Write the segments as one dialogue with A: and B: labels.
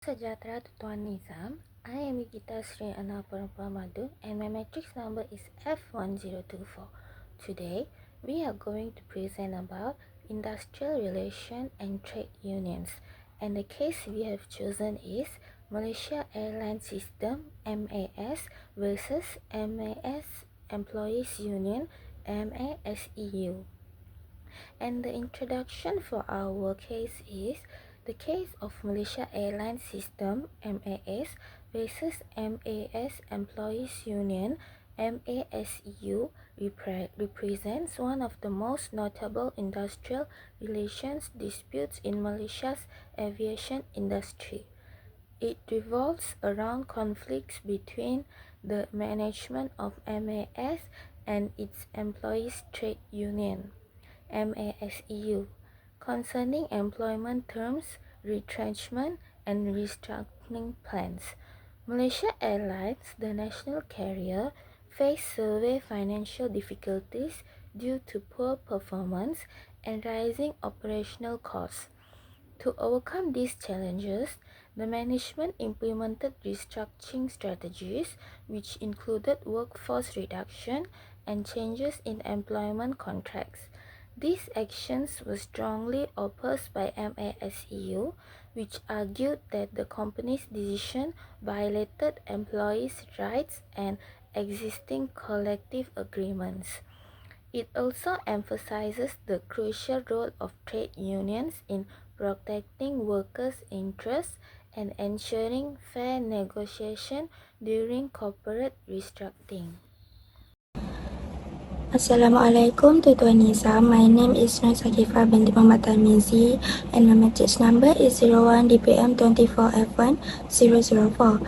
A: Sejahtera Tuan Nizam, I am Gita Sri Anapurupamadu and my matrix number is F1024. Today, we are going to present about industrial relation and trade unions, and the case we have chosen is Malaysia Airlines System MAS versus MAS Employees Union MASEU. And the introduction for our case is the case of Malaysia Airlines System MAS versus MAS Employees Union MASEU represents one of the most notable industrial relations disputes in Malaysia's aviation industry. It revolves around conflicts between the management of MAS and its employees' trade union, MASEU, concerning employment terms, retrenchment, and restructuring plans. Malaysia Airlines, the national carrier, faced severe financial difficulties due to poor performance and rising operational costs. To overcome these challenges, the management implemented restructuring strategies which included workforce reduction and changes in employment contracts. These actions were strongly opposed by MASEU, which argued that the company's decision violated employees' rights and existing collective agreements. It also emphasizes the crucial role of trade unions in protecting workers' interests and ensuring fair negotiation during corporate restructuring.
B: Assalamualaikum Tuan Nizam. My name is Nur Sakifah binti Muhammad Tarmizi and my matrix number is 01 DPM 24F1004.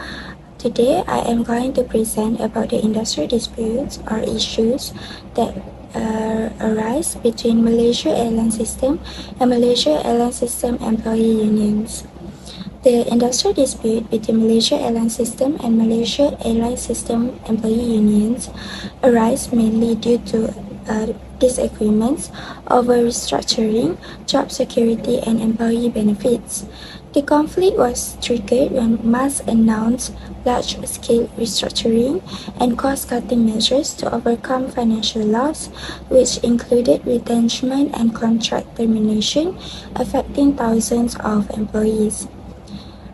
B: Today I am going to present about the industry disputes or issues that arise between Malaysia Airlines System and Malaysia Airlines System employee unions. The industrial dispute between Malaysia Airlines System and Malaysia Airlines System employee unions arise mainly due to disagreements over restructuring, job security, and employee benefits. The conflict was triggered when MAS announced large-scale restructuring and cost-cutting measures to overcome financial loss, which included retrenchment and contract termination, affecting thousands of employees.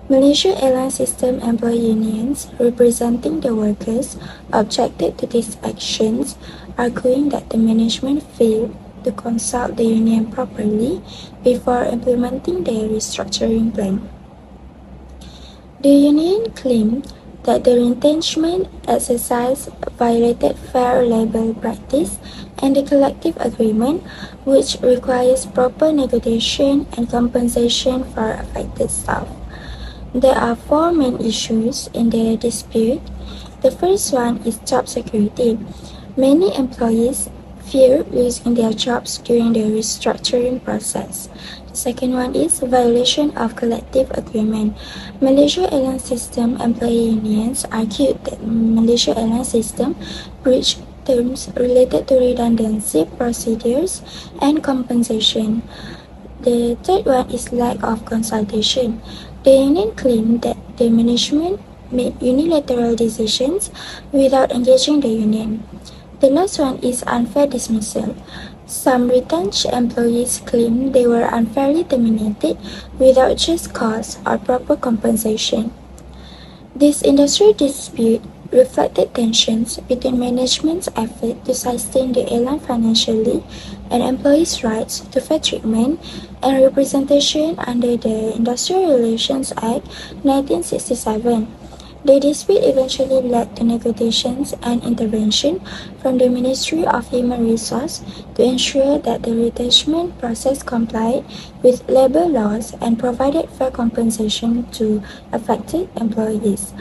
B: Malaysia Airlines System employee unions representing the workers objected to these actions, arguing that the management failed to consult the union properly before implementing their restructuring plan. The union claimed that the retrenchment exercise violated fair labor practice and the collective agreement, which requires proper negotiation and compensation for affected staff. There are four main issues in the dispute. The first one is job security. Many employees fear losing their jobs during the restructuring process. The second one is violation of collective agreement. Malaysia Airlines System employee unions argued that Malaysia Airlines System breached terms related to redundancy procedures and compensation. The third one is lack of consultation. The union claimed that the management made unilateral decisions without engaging the union. The last one is unfair dismissal. Some retrenched employees claim they were unfairly terminated without just cause or proper compensation. This industry dispute reflected tensions between management's effort to sustain the airline financially and employees' rights to fair treatment and representation under the Industrial Relations Act 1967. The dispute eventually led to negotiations and intervention from the Ministry of Human Resources to ensure that the retrenchment process complied with labor laws and provided fair compensation to affected employees.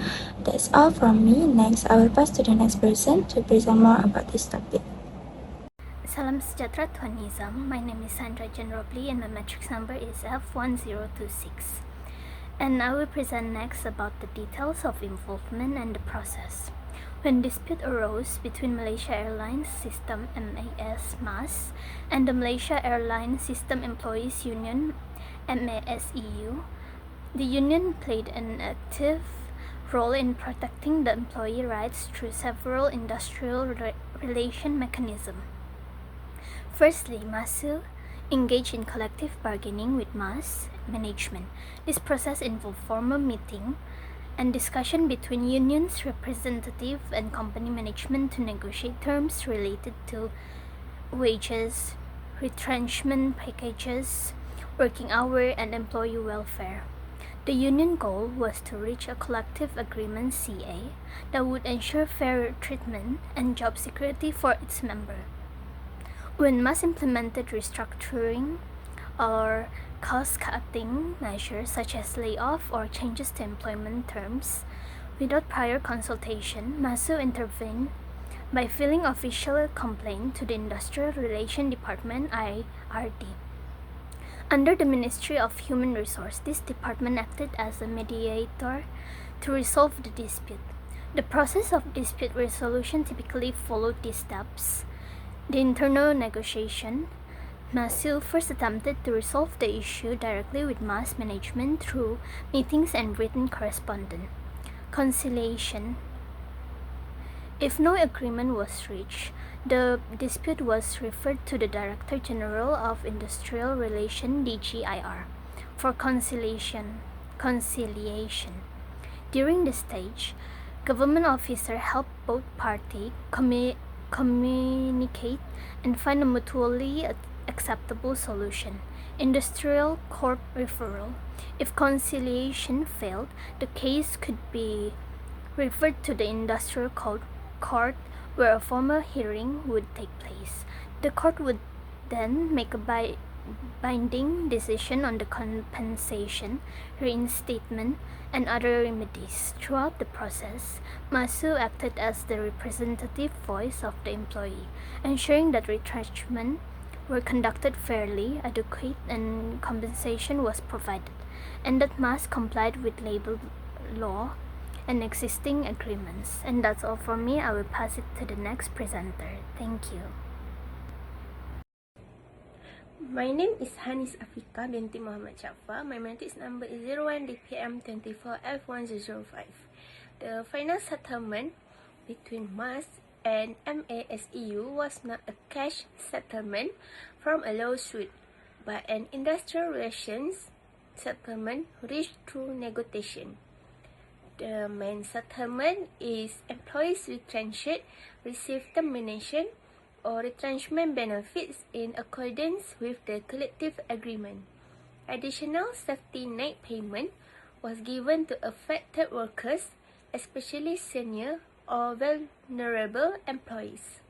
B: That's all from me. Next, I will pass to the next person to present more about this topic.
C: Salam sejahtera Tuan Nizam. My name is Sandra Jenrobli and my matrix number is F1026. And I will present next about the details of involvement and the process. When dispute arose between Malaysia Airlines System MAS and the Malaysia Airlines System Employees Union MASEU, The union played an active role in protecting the employee rights through several industrial relation mechanisms. Firstly, MASEU engaged in collective bargaining with MAS management. This process involved formal meeting and discussion between unions representative and company management to negotiate terms related to wages, retrenchment packages, working hour, and employee welfare. The union goal was to reach a collective agreement (CA) that would ensure fair treatment and job security for its members. When MAS implemented restructuring or cost-cutting measures such as layoff or changes to employment terms, without prior consultation, MASEU intervened by filing official complaint to the Industrial Relations Department (IRD). Under the Ministry of Human Resources, this department acted as a mediator to resolve the dispute. The process of dispute resolution typically followed these steps. The internal negotiation. MASEU first attempted to resolve the issue directly with MAS management through meetings and written correspondence. Conciliation. If no agreement was reached, the dispute was referred to the Director General of Industrial Relations (DGIR) for conciliation. During this stage, government officers helped both parties communicate and find a mutually acceptable solution. Industrial court referral. If conciliation failed, the case could be referred to the industrial court where a formal hearing would take place. The court would then make a binding decision on the compensation, reinstatement, and other remedies. Throughout the process, MASEU acted as the representative voice of the employee, ensuring that retrenchment were conducted fairly, adequate, and compensation was provided, and that MAS complied with labor law and existing agreements. And that's all from me. I will pass it to the next presenter. Thank you.
A: My name is Hanis Afika binti Muhammad Jafar. My matrix number is 01 DPM24F1005. The final settlement between MAS and MASEU was not a cash settlement from a lawsuit, but an industrial relations settlement reached through negotiation. The main settlement is employees retrenched receive termination or retrenchment benefits in accordance with the collective agreement. Additional safety net payment was given to affected workers, especially senior or vulnerable employees.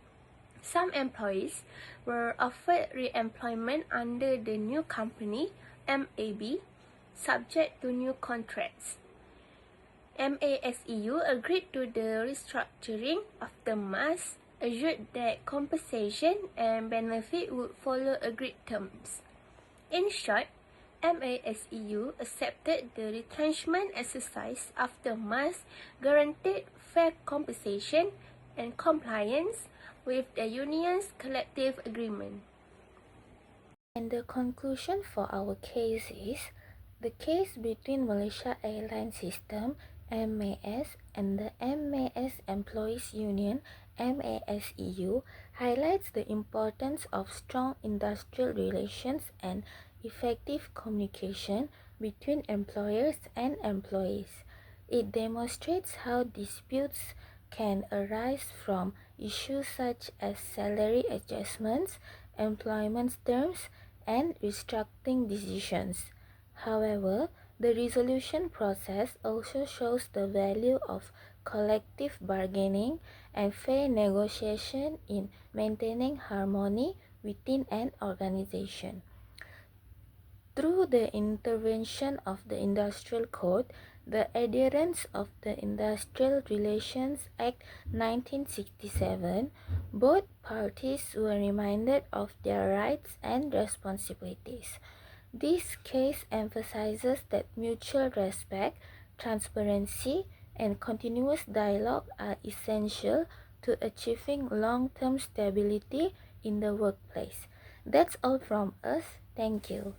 A: Some employees were offered re-employment under the new company, MAB, subject to new contracts. MASEU agreed to the restructuring of the MAS, assured that compensation and benefit would follow agreed terms. In short, MASEU accepted the retrenchment exercise after MAS guaranteed fair compensation and compliance with the union's collective agreement. And the conclusion for our case is, the case between Malaysia Airlines System (MAS) and the MAS Employees Union (MASEU) highlights the importance of strong industrial relations and effective communication between employers and employees. It demonstrates how disputes can arise from issues such as salary adjustments, employment terms, and restructuring decisions. However, the resolution process also shows the value of collective bargaining and fair negotiation in maintaining harmony within an organization. Through the intervention of the Industrial Code, the adherence of the Industrial Relations Act 1967, both parties were reminded of their rights and responsibilities. This case emphasizes that mutual respect, transparency, and continuous dialogue are essential to achieving long-term stability in the workplace. That's all from us. Thank you.